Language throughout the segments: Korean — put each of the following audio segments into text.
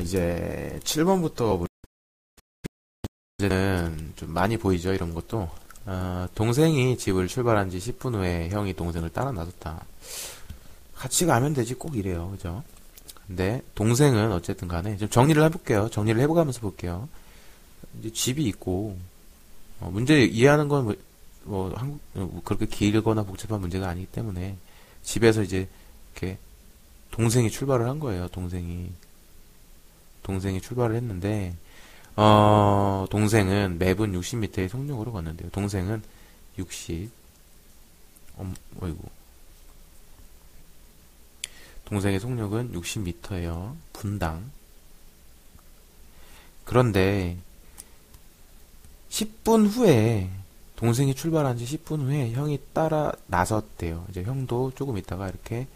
이제 7번부터 문제는 좀 많이 보이죠, 이런 것도. 동생이 집을 출발한 지 10분 후에 형이 동생을 따라 놔뒀다. 같이 가면 되지, 꼭 이래요. 그죠? 근데 동생은 어쨌든 간에 좀 정리를 해볼게요. 정리를 해보면서 볼게요. 이제 집이 있고, 문제 이해하는 건 그렇게 길거나 복잡한 문제가 아니기 때문에 집에서 이제 이렇게 동생이 출발을 한 거예요. 동생이 출발을 했는데, 동생은 매분 60m의 속력으로 걷는데요. 동생은 60, 어이구. 동생의 속력은 60m예요. 분당. 그런데 10분 후에 동생이 출발한 지 10분 후에 형이 따라 나섰대요. 이제 형도 조금 있다가 이렇게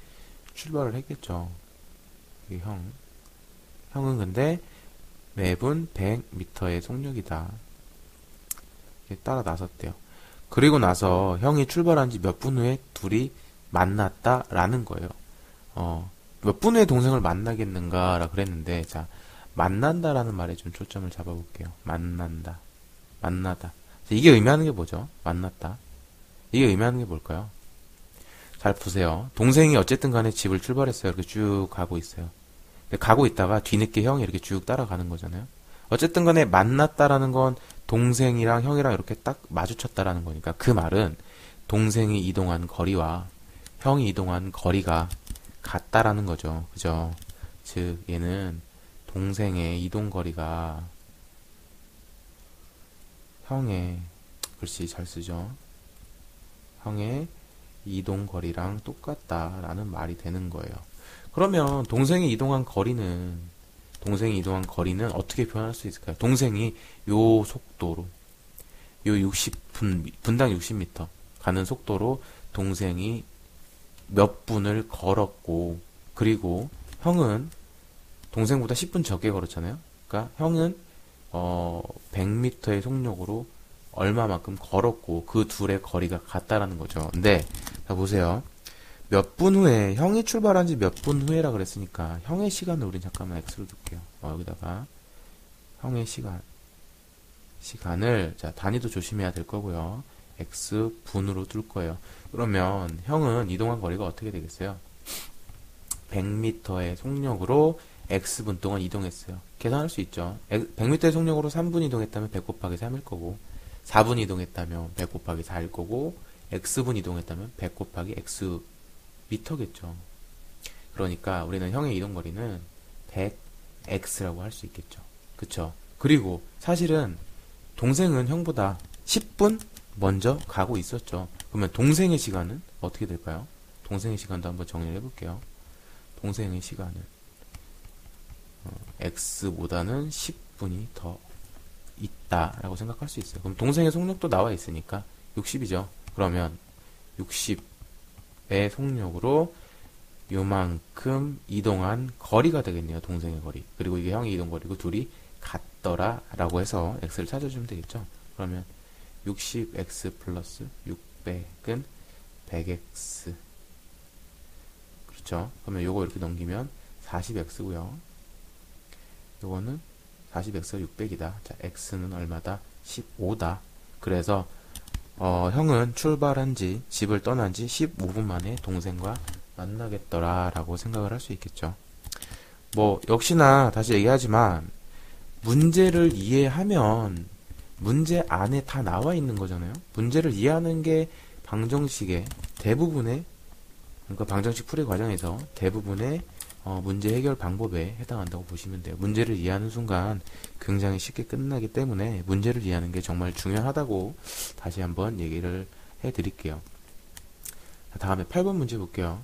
출발을 했겠죠. 이게 형은 근데 매분 100m의 속력이다. 따라 나섰대요. 그리고 나서 형이 출발한 지 몇 분 후에 둘이 만났다라는 거예요. 몇 분 후에 동생을 만나겠는가라 그랬는데, 자, 만난다라는 말에 좀 초점을 잡아볼게요. 만나다. 이게 의미하는 게 뭐죠? 만났다. 이게 의미하는 게 뭘까요? 잘 보세요. 동생이 어쨌든 간에 집을 출발했어요. 이렇게 쭉 가고 있어요. 가고 있다가 뒤늦게 형이 이렇게 쭉 따라가는 거잖아요. 어쨌든 간에 만났다라는 건 동생이랑 형이랑 이렇게 딱 마주쳤다라는 거니까, 그 말은 동생이 이동한 거리와 형이 이동한 거리가 같다라는 거죠. 그죠? 즉, 얘는 동생의 이동 거리가 형의, 글씨 잘 쓰죠? 형의 이동 거리랑 똑같다라는 말이 되는 거예요. 그러면 동생이 이동한 거리는 어떻게 표현할 수 있을까요? 동생이 요 속도로, 분당 60m 가는 속도로 동생이 몇 분을 걸었고, 그리고 형은 동생보다 10분 적게 걸었잖아요. 그러니까 형은 100m의 속력으로 얼마만큼 걸었고, 그 둘의 거리가 같다라는 거죠. 근데 자 보세요. 몇 분 후에, 형이 출발한 지 몇 분 후에라 그랬으니까 형의 시간을 우린 잠깐만 x로 둘게요. 여기다가 형의 시간을, 자, 단위도 조심해야 될 거고요. x 분으로 둘 거예요. 그러면 형은 이동한 거리가 어떻게 되겠어요? 100m의 속력으로 x분 동안 이동했어요. 계산할 수 있죠. 100m의 속력으로 3분 이동했다면 100 곱하기 3일 거고, 4분 이동했다면 100 곱하기 4일 거고, x분 이동했다면 100 곱하기 x 미터겠죠. 그러니까 우리는 형의 이동 거리는 100x라고 할 수 있겠죠. 그쵸? 그리고 사실은 동생은 형보다 10분 먼저 가고 있었죠. 그러면 동생의 시간은 어떻게 될까요? 동생의 시간도 한번 정리를 해볼게요. 동생의 시간은 x보다는 10분이 더 있다라고 생각할 수 있어요. 그럼 동생의 속력도 나와 있으니까 60이죠. 그러면 60의 속력으로 요만큼 이동한 거리가 되겠네요. 동생의 거리. 그리고 이게 형의 이동 거리고 둘이 같더라 라고 해서 x를 찾아주면 되겠죠. 그러면 60x 플러스 600은 100x. 그렇죠. 그러면 요거 이렇게 넘기면 40x고요. 요거는 40x가 600이다. 자, x는 얼마다? 15다. 그래서 형은 출발한 지, 집을 떠난 지 15분 만에 동생과 만나겠더라 라고 생각을 할 수 있겠죠. 역시나 다시 얘기하지만 문제를 이해하면 문제 안에 다 나와 있는 거잖아요. 문제를 이해하는 게 방정식의 대부분의, 그러니까 방정식 풀이 과정에서 대부분의 문제 해결 방법에 해당한다고 보시면 돼요. 문제를 이해하는 순간 굉장히 쉽게 끝나기 때문에 문제를 이해하는 게 정말 중요하다고 다시 한번 얘기를 해드릴게요. 다음에 8번 문제 볼게요.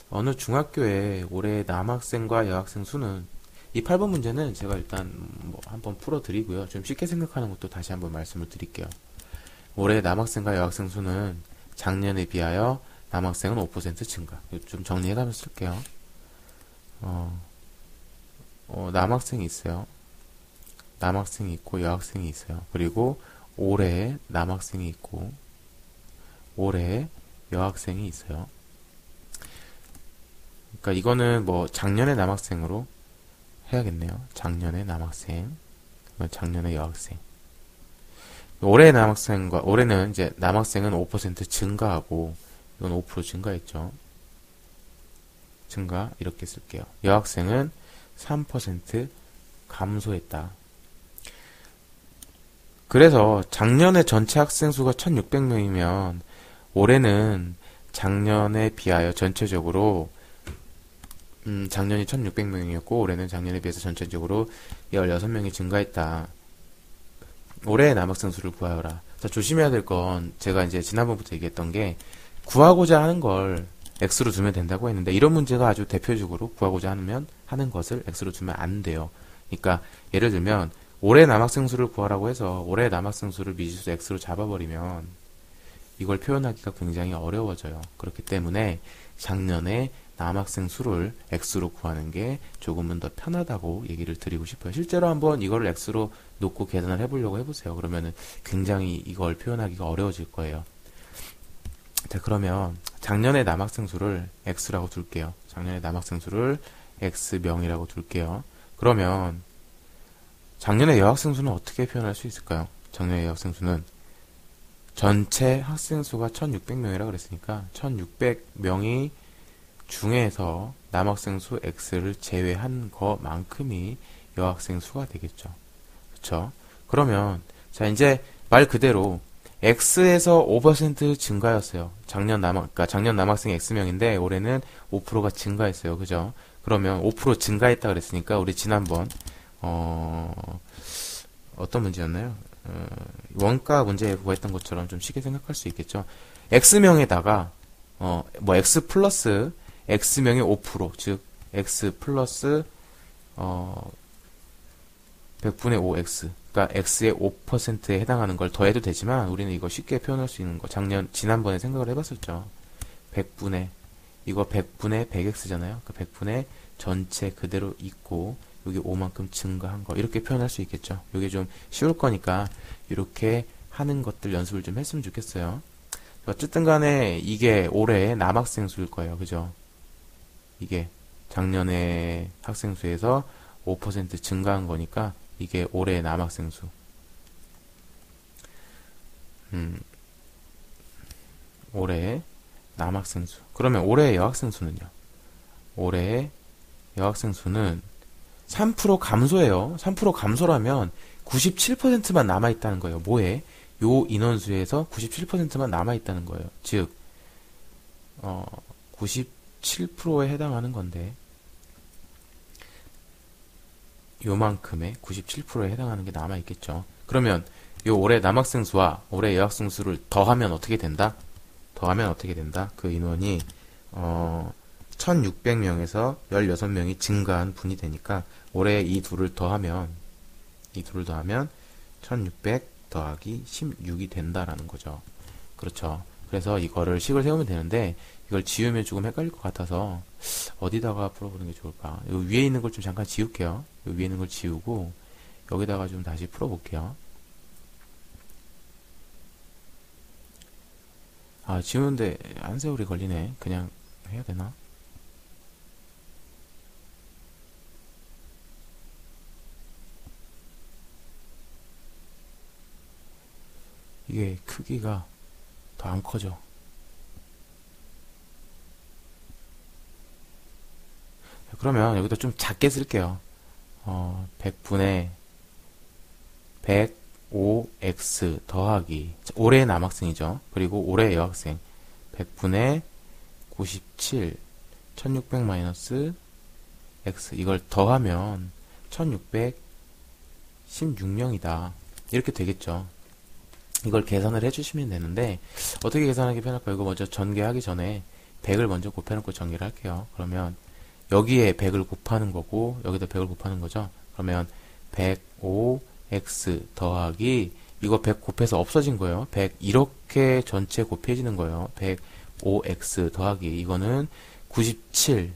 어느 중학교에 올해 남학생과 여학생 수는, 이 8번 문제는 제가 일단 한번 풀어드리고요. 좀 쉽게 생각하는 것도 다시 한번 말씀을 드릴게요. 올해 남학생과 여학생 수는 작년에 비하여 남학생은 5% 증가. 좀 정리해가면서 쓸게요. 남학생이 있어요. 남학생이 있고 여학생이 있어요. 그리고 올해 남학생이 있고 올해 여학생이 있어요. 그러니까 이거는 작년에 남학생으로 해야겠네요. 작년의 남학생, 작년의 여학생. 올해의 남학생과, 올해는 이제 남학생은 5% 증가하고, 이건 5% 증가했죠. 증가, 이렇게 쓸게요. 여학생은 3% 감소했다. 그래서 작년에 전체 학생 수가 1600명이면 올해는 작년에 비하여 전체적으로 작년이 1600명이었고 올해는 작년에 비해서 전체적으로 16명이 증가했다. 올해의 남학생 수를 구하여라. 자, 조심해야 될 건 제가 이제 지난번부터 얘기했던 게 구하고자 하는 걸 x로 두면 된다고 했는데 이런 문제가 아주 대표적으로 구하고자 하는 것을 x로 두면 안 돼요. 그러니까 예를 들면 올해 남학생 수를 구하라고 해서 올해 남학생 수를 미지수 x로 잡아버리면 이걸 표현하기가 굉장히 어려워져요. 그렇기 때문에 작년에 남학생 수를 x로 구하는 게 조금은 더 편하다고 얘기를 드리고 싶어요. 실제로 한번 이거를 x로 놓고 계산을 해보려고 해보세요. 그러면은 굉장히 이걸 표현하기가 어려워질 거예요. 자, 그러면 작년에 남학생 수를 x라고 둘게요. 작년에 남학생 수를 x명이라고 둘게요. 그러면 작년에 여학생 수는 어떻게 표현할 수 있을까요? 작년에 여학생 수는 전체 학생 수가 1600명이라 그랬으니까 1600명이 중에서 남학생 수 x를 제외한 것만큼이 여학생 수가 되겠죠. 그쵸? 그러면 자 이제 말 그대로 x에서 5% 증가였어요. 그러니까 작년 남학생 x명인데 올해는 5%가 증가했어요. 그죠? 그러면 5% 증가했다 그랬으니까 우리 지난번 어떤 문제였나요? 원가 문제에 구했던 것처럼 좀 쉽게 생각할 수 있겠죠. x명에다가 x 플러스 x명의 5%, 즉 x 플러스 100분의 5x, 그러니까 x의 5%에 해당하는 걸 더해도 되지만 우리는 이거 쉽게 표현할 수 있는 거 지난번에 생각을 해봤었죠. 100분의 이거 100분의 100x잖아요. 그 100분의 전체 그대로 있고 여기 5만큼 증가한 거 이렇게 표현할 수 있겠죠. 이게 좀 쉬울 거니까 이렇게 하는 것들 연습을 좀 했으면 좋겠어요. 어쨌든 간에 이게 올해 남학생 수일 거예요. 그죠? 이게 작년에 학생 수에서 5% 증가한 거니까 이게 올해 남학생 수. 올해 남학생 수. 그러면 올해 여학생 수는요? 올해 여학생 수는 3% 감소해요. 3% 감소라면 97%만 남아있다는 거예요. 뭐에? 요 인원수에서 97%만 남아있다는 거예요. 즉 97%에 해당하는 건데 요만큼의 97%에 해당하는 게 남아있겠죠. 그러면 요 올해 남학생 수와 올해 여학생 수를 더하면 어떻게 된다? 더하면 어떻게 된다? 그 인원이 1600명에서 16명이 증가한 분이 되니까 올해 이 둘을 더하면 1600 더하기 16이 된다라는 거죠. 그렇죠. 그래서 이거를 식을 세우면 되는데 이걸 지우면 조금 헷갈릴 것 같아서 어디다가 풀어보는 게 좋을까? 요 위에 있는 걸 좀 잠깐 지울게요. 요 위에 있는 걸 지우고 여기다가 좀 다시 풀어볼게요. 아, 지우는데 한 세월이 걸리네. 그냥 해야 되나? 이게 크기가 더 안 커져. 그러면 여기다 좀 작게 쓸게요. 100분의 105x 더하기 올해 남학생이죠. 그리고 올해 여학생 100분의 97 1600 마이너스 x 이걸 더하면 1616명이다. 이렇게 되겠죠. 이걸 계산을 해주시면 되는데 어떻게 계산하기 편할까요? 이거 먼저 전개하기 전에 100을 먼저 곱해놓고 전개를 할게요. 그러면 여기에 100을 곱하는 거고 여기다 100을 곱하는 거죠. 그러면 105x 더하기 이거 100 곱해서 없어진 거예요. 100 이렇게 전체 곱해지는 거예요. 105x 더하기 이거는 97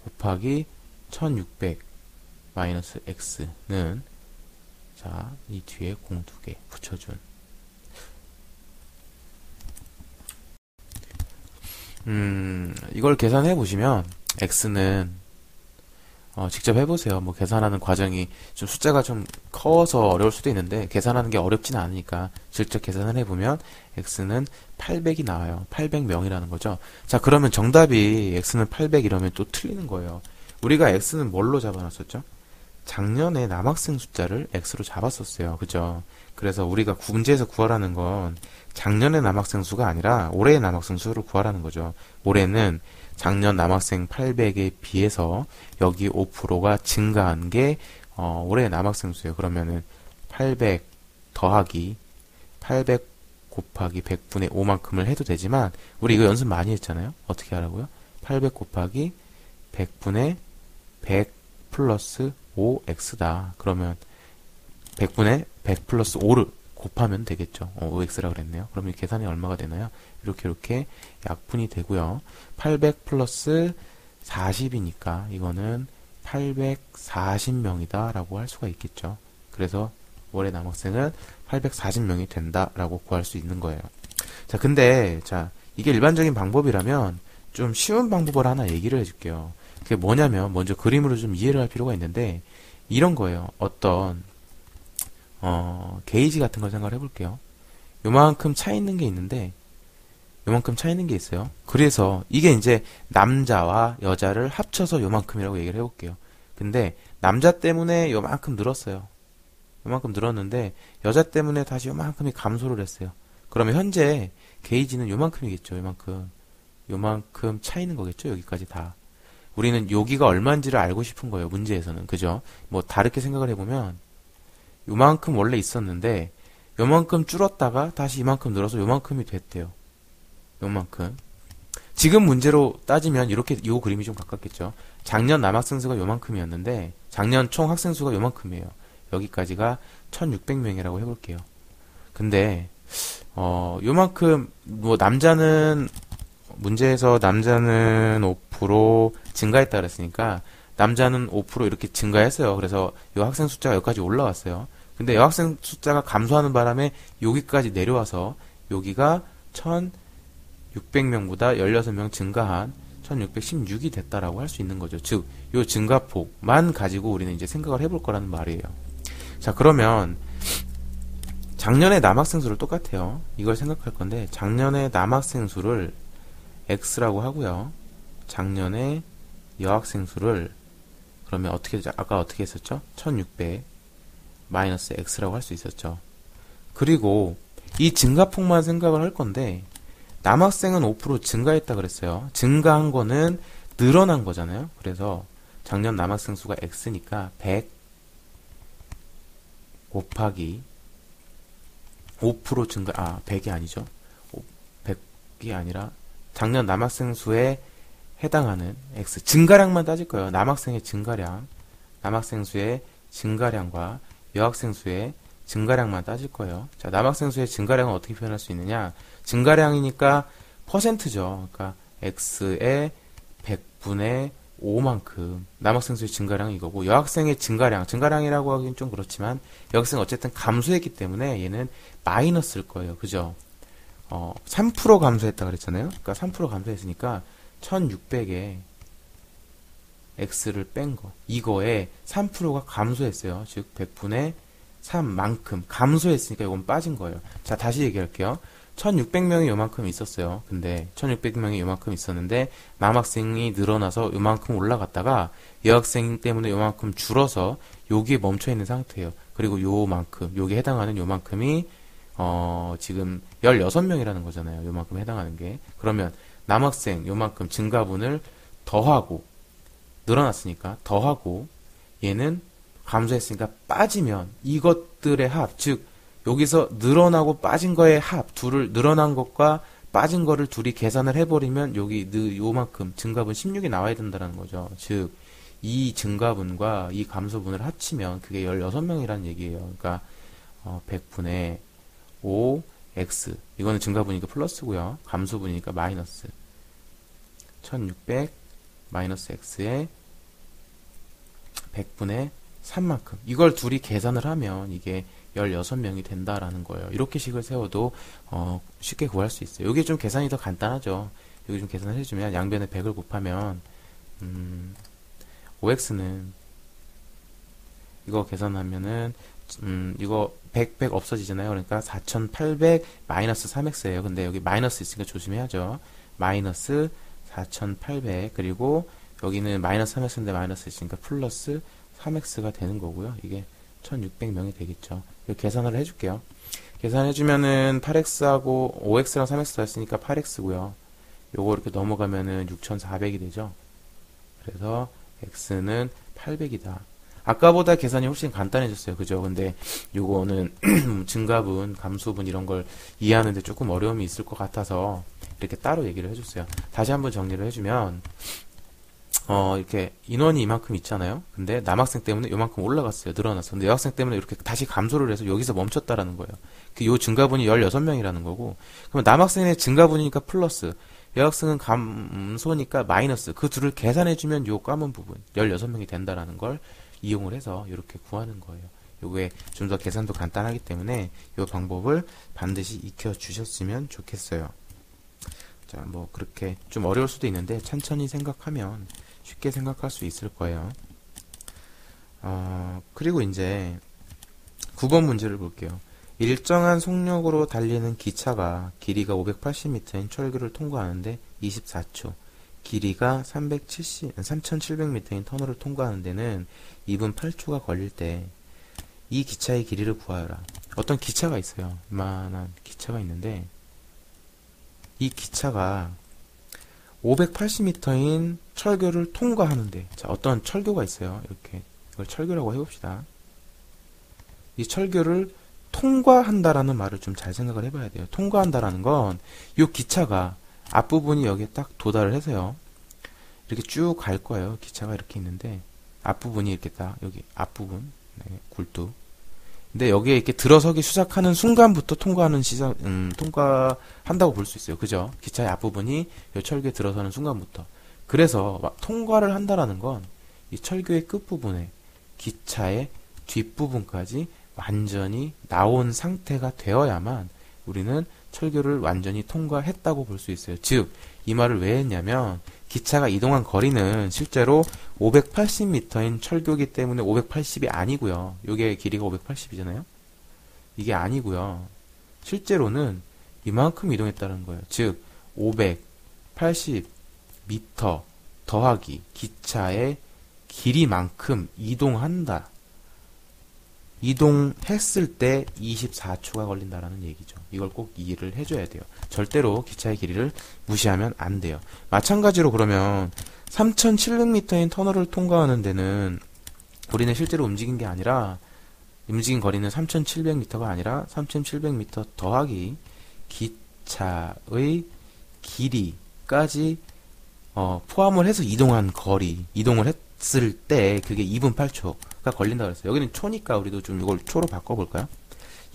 곱하기 1600 마이너스 x는 자, 이 뒤에 공 2개 붙여준 이걸 계산해 보시면 x는 직접 해보세요. 뭐 계산하는 과정이 좀 숫자가 좀 커서 어려울 수도 있는데 계산하는 게 어렵지는 않으니까 직접 계산을 해보면 x는 800이 나와요. 800명이라는 거죠. 자, 그러면 정답이 x는 800 이러면 또 틀리는 거예요. 우리가 x는 뭘로 잡아놨었죠? 작년에 남학생 숫자를 x로 잡았었어요. 그죠? 그래서 우리가 문제에서 구하라는 건 작년의 남학생 수가 아니라 올해의 남학생 수를 구하라는 거죠. 올해는 작년 남학생 800에 비해서 여기 5%가 증가한 게 올해의 남학생 수예요. 그러면은 800 더하기 800 곱하기 100분의 5만큼을 해도 되지만 우리 이거 연습 많이 했잖아요. 어떻게 하라고요? 800 곱하기 100분의 100 플러스 5x다. 그러면 100분의 100 플러스 5를 곱하면 되겠죠. 5x라 그랬네요. 그럼 이 계산이 얼마가 되나요? 이렇게 약분이 되고요. 800 플러스 40이니까 이거는 840명이다 라고 할 수가 있겠죠. 그래서 올해 남학생은 840명이 된다 라고 구할 수 있는 거예요. 자, 근데 이게 일반적인 방법이라면 좀 쉬운 방법을 하나 얘기를 해줄게요. 그게 뭐냐면 먼저 그림으로 좀 이해를 할 필요가 있는데 이런 거예요. 어떤 게이지 같은 걸 생각을 해볼게요. 요만큼 차 있는 게 있는데 요만큼 차 있는 게 있어요. 그래서 이게 이제 남자와 여자를 합쳐서 요만큼이라고 얘기를 해볼게요. 근데 남자 때문에 요만큼 늘었어요. 요만큼 늘었는데 여자 때문에 다시 요만큼이 감소를 했어요. 그러면 현재 게이지는 요만큼이겠죠. 요만큼 차 있는 거겠죠. 여기까지 다. 우리는 여기가 얼마인지를 알고 싶은 거예요. 문제에서는. 그죠? 뭐 다르게 생각을 해보면 요만큼 원래 있었는데 요만큼 줄었다가 다시 이만큼 늘어서 요만큼이 됐대요. 요만큼. 지금 문제로 따지면 이렇게 요 그림이 좀 가깝겠죠. 작년 남학생 수가 요만큼이었는데 작년 총 학생 수가 요만큼이에요. 여기까지가 1600명이라고 해볼게요. 근데 요만큼 뭐 남자는 문제에서 남자는 5% 증가했다 그랬으니까 남자는 5% 이렇게 증가했어요. 그래서 요 학생 숫자가 여기까지 올라왔어요. 근데 여학생 숫자가 감소하는 바람에 여기까지 내려와서 여기가 1600명보다 16명 증가한 1616이 됐다라고 할 수 있는 거죠. 즉, 요 증가폭만 가지고 우리는 이제 생각을 해볼 거라는 말이에요. 자, 그러면 작년의 남학생 수를 똑같아요. 이걸 생각할 건데 작년의 남학생 수를 x라고 하고요. 작년의 여학생 수를 그러면 아까 어떻게 했었죠? 1600 마이너스 x라고 할 수 있었죠. 그리고 이 증가폭만 생각을 할 건데 남학생은 5% 증가했다 그랬어요. 증가한 거는 늘어난 거잖아요. 그래서 작년 남학생 수가 x니까 100 곱하기 5% 증가, 100이 아니죠. 100이 아니라 작년 남학생 수에 해당하는 x 증가량만 따질 거예요. 남학생의 증가량, 남학생 수의 증가량과 여학생 수의 증가량만 따질 거예요. 자, 남학생 수의 증가량은 어떻게 표현할 수 있느냐? 증가량이니까 퍼센트죠. 그러니까 x의 100분의 5만큼 남학생 수의 증가량은 이거고 여학생의 증가량이라고 하기는 좀 그렇지만 여학생은 어쨌든 감소했기 때문에 얘는 마이너스일 거예요. 그죠? 3% 감소했다 그랬잖아요. 그러니까 3% 감소했으니까 1600에 x를 뺀 거. 이거에 3%가 감소했어요. 즉 100분의 3만큼 감소했으니까 이건 빠진 거예요. 자, 다시 얘기할게요. 1600명이 요만큼 있었어요. 근데 1600명이 요만큼 있었는데 남학생이 늘어나서 요만큼 올라갔다가 여학생 때문에 요만큼 줄어서 여기에 멈춰 있는 상태예요. 그리고 요만큼, 여기에 해당하는 요만큼이 지금 16명이라는 거잖아요. 요만큼 해당하는 게. 그러면 남학생 요만큼 증가분을 더하고 늘어났으니까 더하고 얘는 감소했으니까 빠지면 이것들의 합, 즉 여기서 늘어나고 빠진 거의 합, 늘어난 것과 빠진 거를 둘이 계산을 해버리면 여기 요만큼 증가분 16이 나와야 된다는 거죠. 즉 이 증가분과 이 감소분을 합치면 그게 16명이라는 얘기예요. 그러니까 100분의 5x 이거는 증가분이니까 플러스고요. 감소분이니까 마이너스 1600 마이너스 x에 100분의 3만큼 이걸 둘이 계산을 하면 이게 16명이 된다라는 거예요. 이렇게 식을 세워도 쉽게 구할 수 있어요. 이게 좀 계산이 더 간단하죠. 여기 좀 계산을 해주면 양변에 100을 곱하면 OX는 이거 계산하면은 이거 100 없어지잖아요. 그러니까 4800 마이너스 3x예요. 근데 여기 마이너스 있으니까 조심해야죠. 마이너스 4800 그리고 여기는 마이너스 3x인데 마이너스 있으니까 플러스 3x가 되는 거고요. 이게 1600명이 되겠죠. 이거 계산을 해줄게요. 계산해주면은 8x하고 5x랑 3x 했으니까 8x고요. 요거 이렇게 넘어가면은 6400이 되죠. 그래서 x는 800이다. 아까보다 계산이 훨씬 간단해졌어요. 그죠? 근데 요거는 증가분, 감소분 이런 걸 이해하는데 조금 어려움이 있을 것 같아서 이렇게 따로 얘기를 해줬어요. 다시 한번 정리를 해주면 이렇게 인원이 이만큼 있잖아요. 근데 남학생 때문에 요만큼 올라갔어요. 늘어났어. 근데 여학생 때문에 이렇게 다시 감소를 해서 여기서 멈췄다라는 거예요. 요 증가분이 16명이라는 거고, 그러면 남학생의 증가분이니까 플러스, 여학생은 감소니까 마이너스, 그 둘을 계산해주면 요 까만 부분 16명이 된다라는 걸 이용을 해서 이렇게 구하는 거예요. 요게 좀 더 계산도 간단하기 때문에 요 방법을 반드시 익혀 주셨으면 좋겠어요. 자, 뭐 그렇게 좀 어려울 수도 있는데 천천히 생각하면 쉽게 생각할 수 있을 거예요. 그리고 이제 9번 문제를 볼게요. 일정한 속력으로 달리는 기차가 길이가 580m인 철교를 통과하는데 24초, 길이가 3700m인 터널을 통과하는 데는 2분 8초가 걸릴 때 이 기차의 길이를 구하여라. 어떤 기차가 있어요. 이만한 기차가 있는데 이 기차가 580m인 철교를 통과하는데, 자, 어떤 철교가 있어요. 이렇게 이걸 철교라고 해봅시다. 이 철교를 통과한다라는 말을 좀 잘 생각을 해봐야 돼요. 통과한다라는 건 이 기차가 앞부분이 여기에 딱 도달을 해서요. 이렇게 쭉 갈 거예요. 기차가 이렇게 있는데 앞부분이 이렇게 딱 여기 앞부분, 네, 굴뚝. 근데 여기에 이렇게 들어서기 시작하는 순간부터 통과한다고 볼 수 있어요. 그죠? 기차의 앞부분이 이 철교에 들어서는 순간부터. 그래서 통과를 한다라는 건 이 철교의 끝부분에 기차의 뒷부분까지 완전히 나온 상태가 되어야만 우리는 철교를 완전히 통과했다고 볼 수 있어요. 즉, 이 말을 왜 했냐면 기차가 이동한 거리는 실제로 580m인 철교이기 때문에 580이 아니고요. 요게 길이가 580이잖아요. 이게 아니고요. 실제로는 이만큼 이동했다는 거예요. 즉 580m 더하기 기차의 길이만큼 이동한다. 이동했을 때 24초가 걸린다라는 얘기죠. 이걸 꼭 이해를 해줘야 돼요. 절대로 기차의 길이를 무시하면 안 돼요. 마찬가지로 그러면 3700m인 터널을 통과하는 데는 우리는 실제로 움직인 게 아니라 움직인 거리는 3700m가 아니라 3700m 더하기 기차의 길이까지 포함을 해서 이동한 거리, 이동을 했을 때 그게 2분 8초가 걸린다고 그랬어요. 여기는 초니까 우리도 좀 이걸 초로 바꿔볼까요?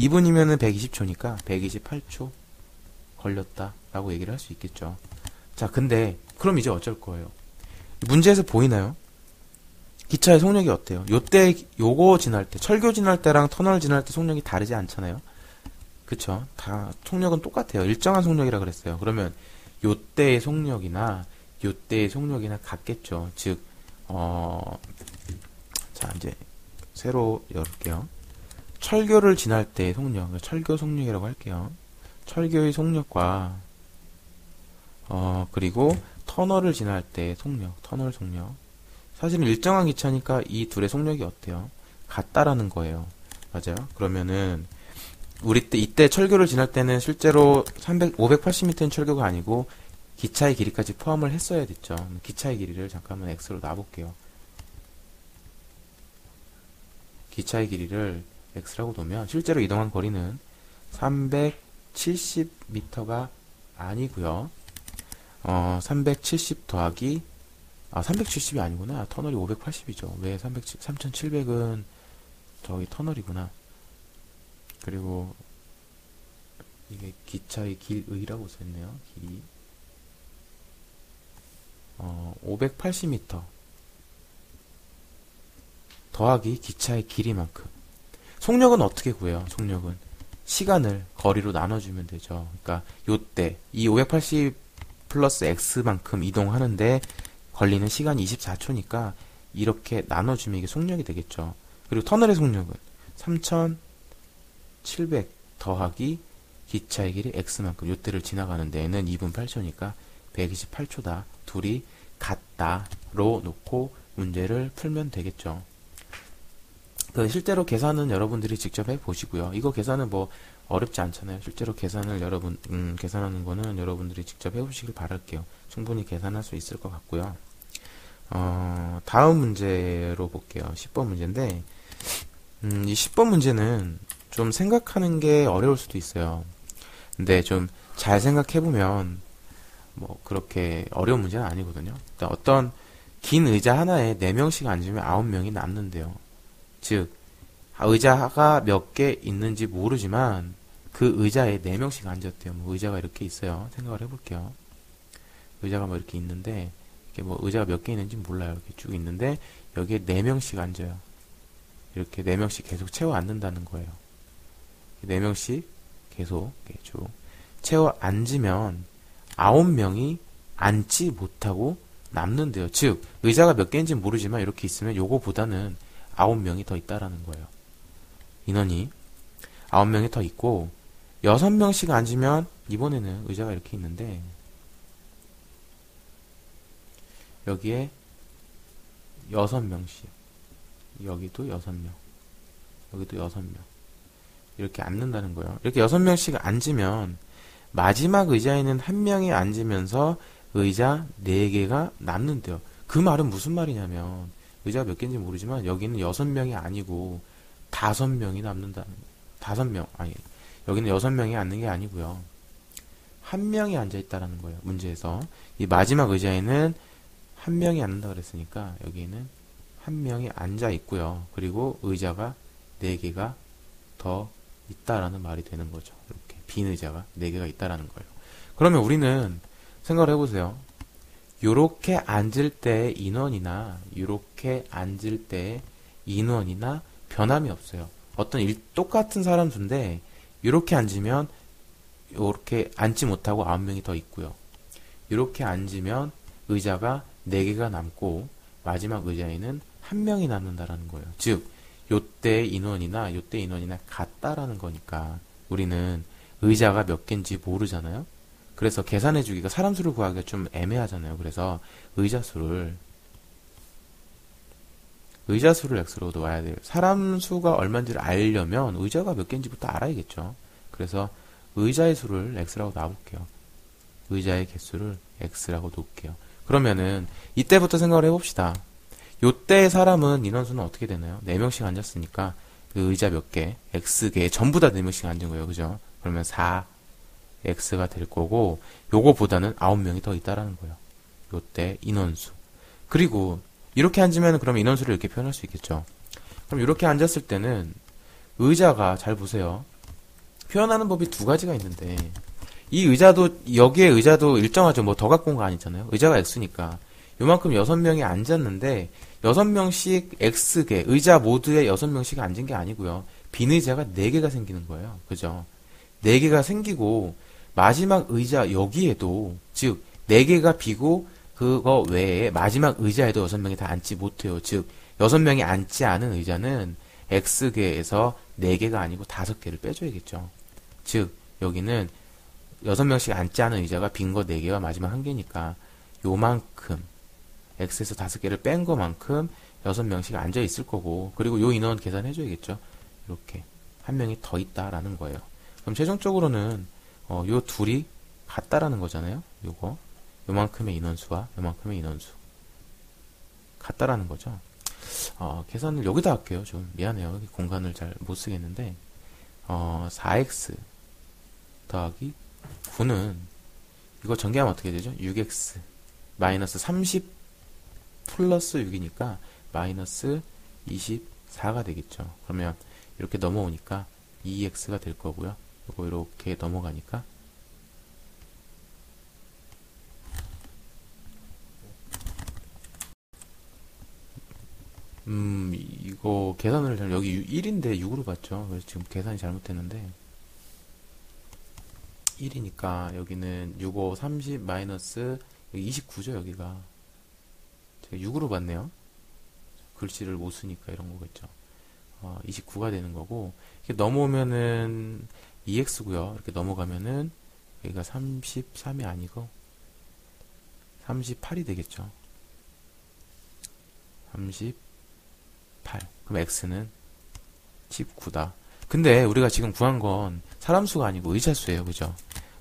2분이면은 120초니까 128초 걸렸다라고 얘기를 할 수 있겠죠. 자, 근데 그럼 이제 어쩔 거예요? 문제에서 보이나요? 기차의 속력이 어때요? 요때 요거 지날 때, 철교 지날 때랑 터널 지날 때 속력이 다르지 않잖아요. 그쵸? 다 속력은 똑같아요. 일정한 속력이라 그랬어요. 그러면 요때의 속력이나 요때의 속력이나 같겠죠. 즉, 자, 이제 새로 열을게요. 철교를 지날 때의 속력, 철교 속력이라고 할게요. 철교의 속력과 그리고 터널을 지날 때의 속력, 터널 속력. 사실은 일정한 기차니까 이 둘의 속력이 어때요? 같다라는 거예요. 맞아요? 그러면은 우리 이때 철교를 지날 때는 실제로 580m인 철교가 아니고 기차의 길이까지 포함을 했어야 됐죠. 기차의 길이를 잠깐만 x로 놔볼게요. 기차의 길이를 x라고 놓으면 실제로 이동한 거리는 370m가 아니고요. 370 더하기 370이 아니구나. 터널이 580이죠. 왜 3700은 저기 터널이구나. 그리고 이게 기차의 길의라고 써있네요. 길이 580m 더하기 기차의 길이만큼. 속력은 어떻게 구해요? 속력은 시간을 거리로 나눠주면 되죠. 그러니까 요때 이 580 플러스 x만큼 이동하는데 걸리는 시간이 24초니까 이렇게 나눠주면 이게 속력이 되겠죠. 그리고 터널의 속력은 3700 더하기 기차의 길이 x만큼, 요때를 지나가는 데에는 2분 8초니까 128초다. 둘이 같다로 놓고 문제를 풀면 되겠죠. 실제로 계산은 여러분들이 직접 해보시고요. 이거 계산은 뭐 어렵지 않잖아요. 실제로 계산을 계산하는 거는 여러분들이 직접 해보시길 바랄게요. 충분히 계산할 수 있을 것 같고요. 다음 문제로 볼게요. 10번 문제인데, 이 10번 문제는 좀 생각하는 게 어려울 수도 있어요. 근데 좀 잘 생각해보면, 뭐, 그렇게 어려운 문제는 아니거든요. 어떤 긴 의자 하나에 4명씩 앉으면 9명이 남는데요. 즉, 의자가 몇 개 있는지 모르지만, 그 의자에 4명씩 앉았대요. 뭐 의자가 이렇게 있어요. 생각을 해볼게요. 의자가 뭐 이렇게 있는데, 이렇게 뭐 의자가 몇 개 있는지 몰라요. 이렇게 쭉 있는데, 여기에 4명씩 앉아요. 이렇게 4명씩 계속 채워 앉는다는 거예요. 4명씩 계속 이렇게 쭉 채워 앉으면 9명이 앉지 못하고 남는데요. 즉, 의자가 몇 개인지 모르지만 이렇게 있으면 요거보다는 9명이 더 있다라는 거예요. 인원이 9명이 더 있고, 6명씩 앉으면, 이번에는 의자가 이렇게 있는데, 여기에 6명씩, 여기도 6명, 여기도 6명, 이렇게 앉는다는 거예요. 이렇게 6명씩 앉으면, 마지막 의자에는 1명이 앉으면서 의자 4개가 남는데요. 그 말은 무슨 말이냐면, 의자가 몇 개인지 모르지만, 여기는 6명이 아니고, 5명이 남는다. 5명, 아니, 여기는 6명이 앉는 게 아니고요. 1명이 앉아있다라는 거예요. 문제에서. 이 마지막 의자에는 1명이 앉는다 그랬으니까, 여기에는 1명이 앉아있고요. 그리고 의자가 4개가 더 있다라는 말이 되는 거죠. 이렇게. 빈 의자가 4개가 있다라는 거예요. 그러면 우리는 생각을 해보세요. 요렇게 앉을 때 인원이나, 요렇게 앉을 때 인원이나 변함이 없어요. 어떤 똑같은 사람 수인데, 이렇게 앉으면, 이렇게 앉지 못하고 9명이 더 있고요. 이렇게 앉으면 의자가 4개가 남고, 마지막 의자에는 1명이 남는다라는 거예요. 즉, 요때 인원이나, 요때 인원이나 같다라는 거니까, 우리는 의자가 몇 개인지 모르잖아요? 그래서 계산해주기가, 사람 수를 구하기가 좀 애매하잖아요. 그래서 의자 수를 x로 놓아야 돼요. 사람 수가 얼마인지를 알려면 의자가 몇 개인지부터 알아야겠죠. 그래서 의자의 수를 x라고 놔볼게요. 의자의 개수를 x라고 놓을게요. 그러면은 이때부터 생각을 해봅시다. 요때의 사람은 인원수는 어떻게 되나요? 4명씩 앉았으니까 그 의자 몇 개, x개 전부 다 4명씩 앉은 거예요. 그죠? 그러면 4x가 될 거고, 요거보다는 9명이 더 있다라는 거예요. 요때 인원수. 그리고 이렇게 앉으면 그럼 인원수를 이렇게 표현할 수 있겠죠. 그럼 이렇게 앉았을 때는 의자가, 잘 보세요. 표현하는 법이 2가지가 있는데, 이 의자도, 여기에 의자도 일정하죠. 뭐 더 갖고 온 거 아니잖아요. 의자가 x니까 요만큼 6명이 앉았는데 6명씩 x개, 의자 모두에 6명씩 앉은 게 아니고요. 빈 의자가 4개가 생기는 거예요. 그죠? 4개가 생기고 마지막 의자 여기에도, 즉 4개가 비고 그거 외에 마지막 의자에도 6명이 다 앉지 못해요. 즉 6명이 앉지 않은 의자는 x개에서 4개가 아니고 5개를 빼줘야겠죠. 즉 여기는 6명씩 앉지 않은 의자가 빈 거 4개가 마지막 1개니까 요만큼 x에서 5개를 뺀 거만큼 6명씩 앉아 있을 거고, 그리고 요 인원 계산해줘야겠죠. 이렇게 1명이 더 있다라는 거예요. 그럼 최종적으로는 요 둘이 같다라는 거잖아요. 요만큼의 인원수와 요만큼의 인원수 같다라는 거죠. 계산을 여기다 할게요. 좀 미안해요. 공간을 잘 못 쓰겠는데 4x 더하기 9는 이거 전개하면 어떻게 되죠? 6x 마이너스 30 플러스 6이니까 마이너스 24가 되겠죠. 그러면 이렇게 넘어오니까 2x가 될 거고요. 이거 이렇게 넘어가니까 이거 계산을 여기 1인데 6으로 봤죠. 그래서 지금 계산이 잘못했는데 1이니까 여기는 6, 5, 30 마이너스 29죠. 여기가 제가 6으로 봤네요. 글씨를 못 쓰니까 이런 거겠죠. 29가 되는 거고, 이렇게 넘어오면은 2x고요. 이렇게 넘어가면은 여기가 33이 아니고 38이 되겠죠. 38. 그럼 x는 19다. 근데 우리가 지금 구한 건 사람 수가 아니고 의자 수예요. 그죠?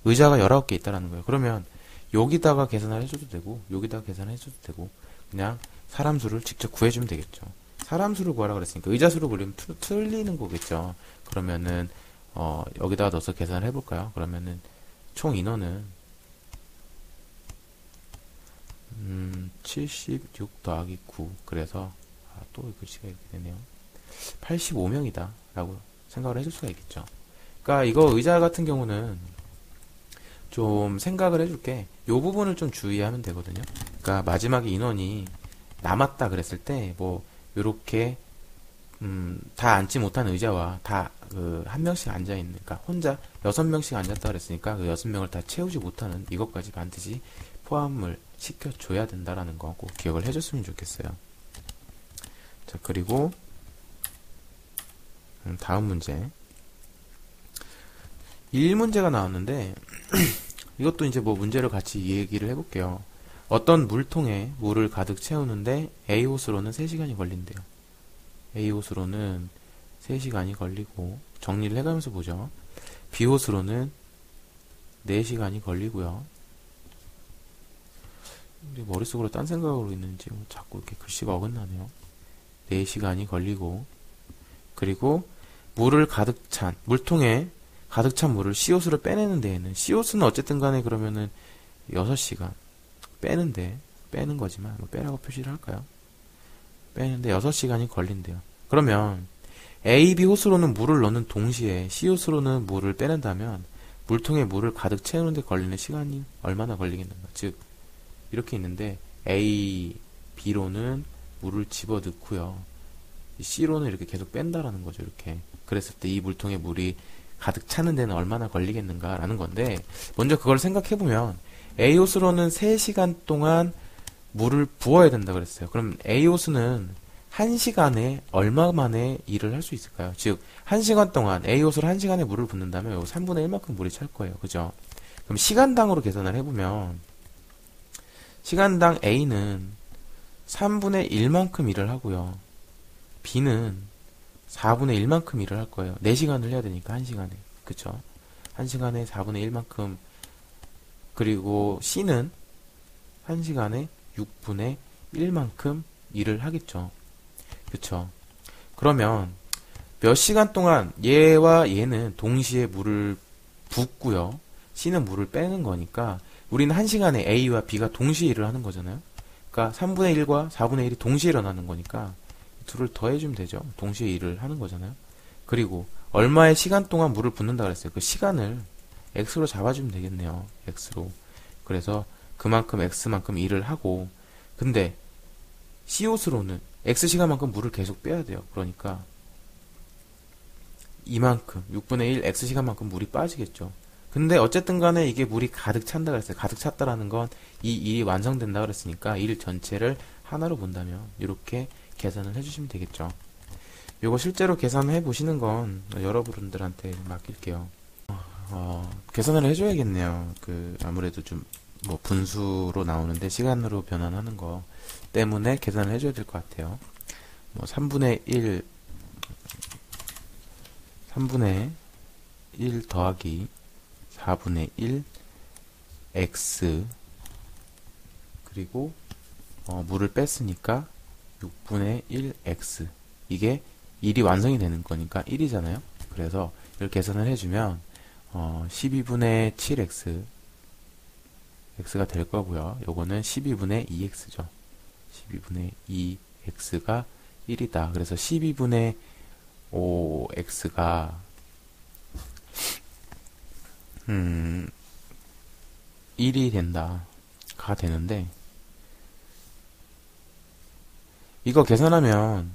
의자가 19개 있다라는 거예요. 그러면 여기다가 계산을 해줘도 되고 여기다가 계산을 해줘도 되고 그냥 사람 수를 직접 구해주면 되겠죠. 사람 수를 구하라 그랬으니까 의자 수를 구하면 틀리는 거겠죠. 그러면은 여기다가 넣어서 계산을 해볼까요? 그러면은 총 인원은 76 더하기 9. 그래서 또 글씨가 이렇게 되네요. 85명이다 라고 생각을 해줄 수가 있겠죠. 그러니까 이거 의자 같은 경우는 좀 생각을 해줄게. 요 부분을 좀 주의하면 되거든요. 그러니까 마지막에 인원이 남았다 그랬을 때 뭐 요렇게 다 앉지 못한 의자와 다 한 명씩 앉아있는, 그러니까 혼자 6명씩 앉았다 그랬으니까 그 6명을 다 채우지 못하는 이것까지 반드시 포함을 시켜줘야 된다라는 거 꼭 기억을 해줬으면 좋겠어요. 자, 그리고 다음 문제 1문제가 나왔는데 이것도 이제 뭐 문제를 같이 얘기를 해볼게요. 어떤 물통에 물을 가득 채우는데 A호수로는 3시간이 걸린대요. A호수로는 3시간이 걸리고, 정리를 해가면서 보죠. B호수로는 4시간이 걸리고요. 머릿속으로 딴 생각으로 있는지 자꾸 이렇게 글씨가 어긋나네요. 4시간이 걸리고, 그리고 물을 가득 찬, 물통에 가득 찬 물을 C호수로 빼내는 데에는, C호수는 어쨌든 간에 그러면은 6시간 빼는데, 빼는 거지만 뭐 빼라고 표시를 할까요? 빼는데 6시간이 걸린대요. 그러면 A, B 호수로는 물을 넣는 동시에 C 호수로는 물을 빼낸다면 물통에 물을 가득 채우는데 걸리는 시간이 얼마나 걸리겠는가? 즉 이렇게 있는데 A, B로는 물을 집어넣고요. C로는 이렇게 계속 뺀다라는 거죠. 이렇게. 그랬을 때 이 물통에 물이 가득 차는 데는 얼마나 걸리겠는가라는 건데, 먼저 그걸 생각해보면 A 호수로는 3시간 동안 물을 부어야 된다 그랬어요. 그럼 A 호수는 1시간에 얼마 만에 일을 할 수 있을까요? 즉 1시간 동안 A 호수로 1시간에 물을 붓는다면 3분의 1만큼 물이 찰 거예요. 그죠? 그럼 시간당으로 계산을 해보면 시간당 A는 3분의 1만큼 일을 하고요. B는 4분의 1만큼 일을 할 거예요. 4시간을 해야 되니까 1시간에. 그쵸? 1시간에 4분의 1만큼. 그리고 C는 1시간에 6분의 1만큼 일을 하겠죠. 그쵸? 그러면 몇 시간 동안 얘와 얘는 동시에 물을 붓고요. C는 물을 빼는 거니까 우리는 1시간에 A와 B가 동시에 일을 하는 거잖아요. 그러니까 3분의 1과 4분의 1이 동시에 일어나는 거니까 둘을 더해주면 되죠. 동시에 일을 하는 거잖아요. 그리고 얼마의 시간 동안 물을 붓는다 그랬어요. 그 시간을 X로 잡아주면 되겠네요. X로. 그래서 그만큼 X만큼 일을 하고, 근데 CO수로는 X시간만큼 물을 계속 빼야 돼요. 그러니까 이만큼 6분의 1 X시간만큼 물이 빠지겠죠. 근데 어쨌든 간에 이게 물이 가득 찬다 그랬어요. 가득 찼다라는 건 이 일이 완성된다 그랬으니까 일 전체를 하나로 본다면 이렇게 계산을 해주시면 되겠죠. 요거 실제로 계산해 보시는 건 여러분들한테 맡길게요. 계산을 해줘야겠네요. 아무래도 좀 뭐 분수로 나오는데 시간으로 변환하는 거 때문에 계산을 해줘야 될 것 같아요. 뭐 3분의 1 더하기 4분의 1 x 그리고 물을 뺐으니까 6분의 1 x, 이게 1이 완성이 되는 거니까 1이잖아요. 그래서 이걸 계산을 해주면 12분의 7x x가 될 거고요. 요거는 12분의 2x죠. 12분의 2x가 1이다. 그래서 12분의 5x가 1이 된다가 되는데, 이거 계산하면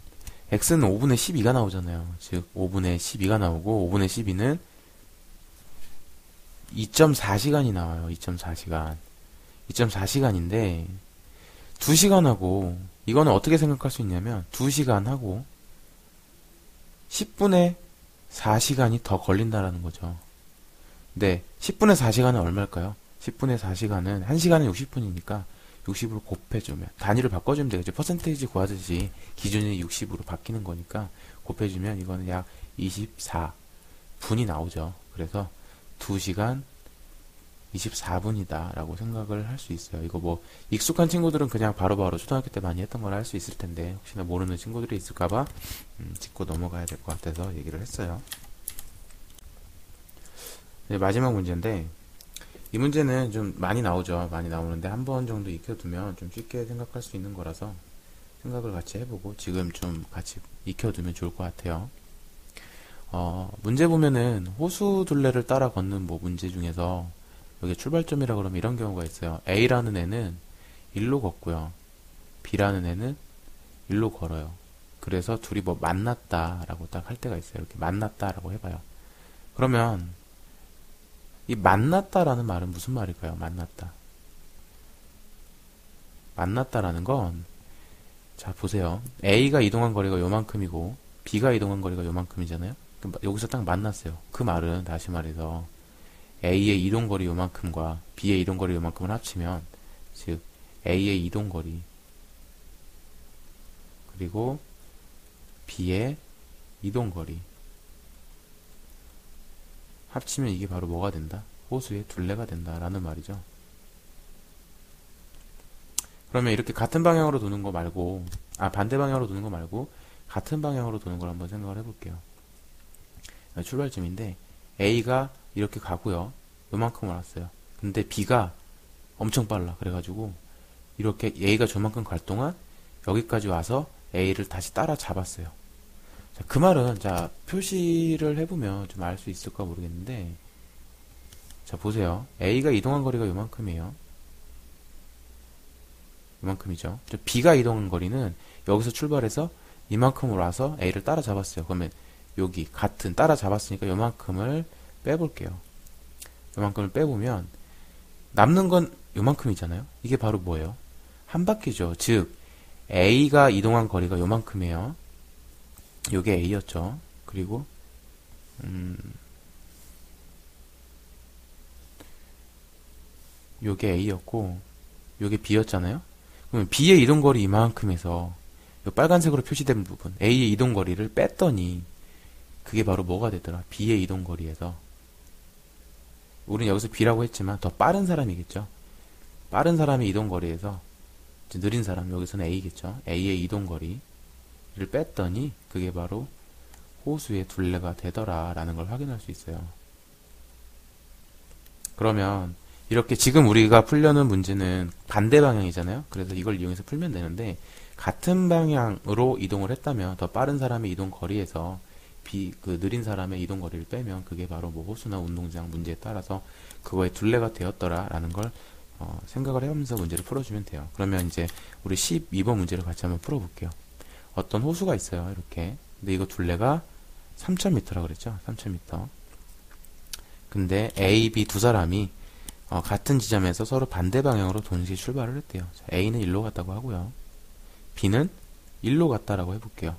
x는 5분의 12가 나오잖아요. 즉 5분의 12가 나오고 5분의 12는 2.4시간이 나와요. 2.4시간. 2.4시간인데 2시간하고 이거는 어떻게 생각할 수 있냐면 2시간 하고 10분에 4시간이 더 걸린다라는 거죠. 근데 10분에 4시간은 얼마일까요? 10분에 4시간은 1시간은 60분이니까 60으로 곱해주면 단위를 바꿔주면 되겠죠. 퍼센테이지 구하듯이 기준이 60으로 바뀌는 거니까 곱해주면 이거는 약 24분이 나오죠. 그래서 2시간 24분이다 라고 생각을 할 수 있어요. 이거 뭐 익숙한 친구들은 그냥 바로바로 초등학교 때 많이 했던 걸 할 수 있을 텐데 혹시나 모르는 친구들이 있을까봐 짚고 넘어가야 될 것 같아서 얘기를 했어요. 네, 마지막 문제인데 이 문제는 좀 많이 나오죠. 많이 나오는데 한 번 정도 익혀두면 좀 쉽게 생각할 수 있는 거라서 생각을 같이 해보고 지금 좀 같이 익혀두면 좋을 것 같아요. 문제 보면은 호수 둘레를 따라 걷는 뭐 문제 중에서 여기 출발점이라 그러면 이런 경우가 있어요. A라는 애는 일로 걷고요. B라는 애는 일로 걸어요. 그래서 둘이 뭐 만났다라고 딱 할 때가 있어요. 이렇게 만났다라고 해봐요. 그러면 이 만났다라는 말은 무슨 말일까요? 만났다. 만났다라는 건, 자, 보세요. A가 이동한 거리가 요만큼이고, B가 이동한 거리가 요만큼이잖아요? 여기서 딱 만났어요. 그 말은, 다시 말해서, A의 이동거리 요만큼과 B의 이동거리 요만큼을 합치면, 즉, A의 이동거리, 그리고 B의 이동거리, 합치면 이게 바로 뭐가 된다? 호수의 둘레가 된다라는 말이죠. 그러면 이렇게 같은 방향으로 도는 거 말고, 반대 방향으로 도는 거 말고, 같은 방향으로 도는 걸 한번 생각을 해볼게요. 출발점인데, A가 이렇게 가고요. 요만큼 왔어요. 근데 B가 엄청 빨라. 그래가지고, 이렇게 A가 저만큼 갈 동안, 여기까지 와서 A를 다시 따라 잡았어요. 자, 그 말은, 자, 표시를 해보면 좀 알 수 있을까 모르겠는데, 자, 보세요. A가 이동한 거리가 요만큼이에요. 이만큼이죠. B가 이동한 거리는 여기서 출발해서 이만큼으로 와서 A를 따라잡았어요. 그러면 여기 같은 따라잡았으니까 요만큼을 빼볼게요. 요만큼을 빼보면 남는 건 요만큼이잖아요. 이게 바로 뭐예요? 한 바퀴죠. 즉 A가 이동한 거리가 요만큼이에요. 요게 A였죠. 그리고 요게 A였고 요게 B였잖아요. 그러면 B의 이동거리 이만큼에서 이 빨간색으로 표시된 부분 A의 이동거리를 뺐더니 그게 바로 뭐가 되더라? B의 이동거리에서 우리는 여기서 B라고 했지만 더 빠른 사람이겠죠. 빠른 사람의 이동거리에서 느린 사람 여기서는 A겠죠. A의 이동거리를 뺐더니 그게 바로 호수의 둘레가 되더라 라는 걸 확인할 수 있어요. 그러면 이렇게 지금 우리가 풀려는 문제는 반대 방향이잖아요. 그래서 이걸 이용해서 풀면 되는데 같은 방향으로 이동을 했다면 더 빠른 사람의 이동 거리에서 그 느린 사람의 이동 거리를 빼면 그게 바로 뭐 호수나 운동장 문제에 따라서 그거의 둘레가 되었더라라는 걸 생각을 해보면서 문제를 풀어주면 돼요. 그러면 이제 우리 12번 문제를 같이 한번 풀어볼게요. 어떤 호수가 있어요. 이렇게. 근데 이거 둘레가 3000m라고 그랬죠. 3000m. 근데 A, B 두 사람이 같은 지점에서 서로 반대 방향으로 동시에 출발을 했대요. 자, A는 일로 갔다고 하고요. B는 일로 갔다라고 해볼게요.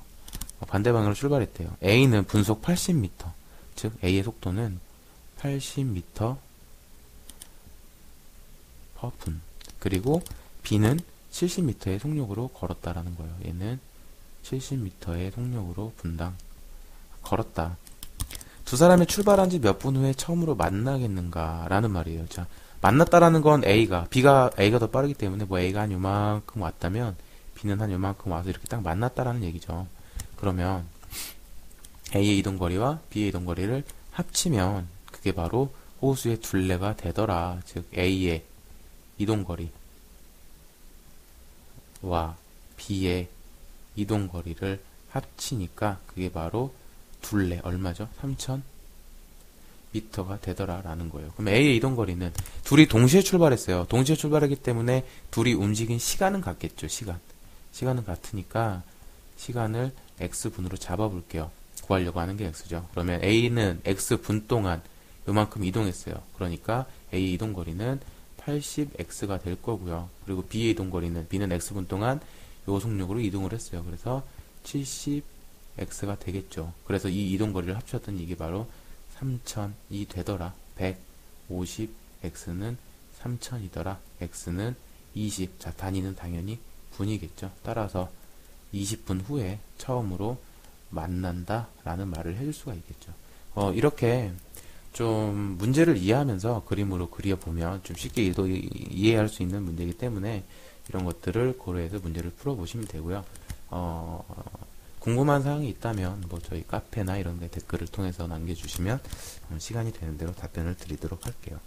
반대 방향으로 출발했대요. A는 분속 80m, 즉 A의 속도는 80m per 분. 그리고 B는 70m의 속력으로 걸었다라는 거예요. 얘는 70m의 속력으로 분당 걸었다. 두 사람이 출발한 지 몇 분 후에 처음으로 만나겠는가 라는 말이에요. 자, 만났다라는 건 A가 더 빠르기 때문에 뭐 A가 한 요만큼 왔다면 B는 한 요만큼 와서 이렇게 딱 만났다라는 얘기죠. 그러면 A의 이동거리와 B의 이동거리를 합치면 그게 바로 호수의 둘레가 되더라. 즉 A의 이동거리와 B의 이동거리를 합치니까 그게 바로 둘레 얼마죠? 3000m가 되더라라는 거예요. 그럼 A의 이동거리는 둘이 동시에 출발했어요. 동시에 출발하기 때문에 둘이 움직인 시간은 같겠죠. 시간은 같으니까 시간을 x분으로 잡아볼게요. 구하려고 하는 게 x죠. 그러면 A는 x분 동안 요만큼 이동했어요. 그러니까 A의 이동거리는 80x가 될 거고요. 그리고 B의 이동거리는 B는 x분 동안 요 속력으로 이동을 했어요. 그래서 70x가 되겠죠. 그래서 이 이동거리를 합쳤더니 이게 바로 3000이 되더라. 150x는 3000이더라. x는 20. 자, 단위는 당연히 분이겠죠. 따라서 20분 후에 처음으로 만난다 라는 말을 해줄 수가 있겠죠. 이렇게 좀 문제를 이해하면서 그림으로 그려보면 좀 쉽게 이해할 수 있는 문제이기 때문에 이런 것들을 고려해서 문제를 풀어보시면 되고요. 궁금한 사항이 있다면 뭐 저희 카페나 이런 데 댓글을 통해서 남겨주시면 시간이 되는 대로 답변을 드리도록 할게요.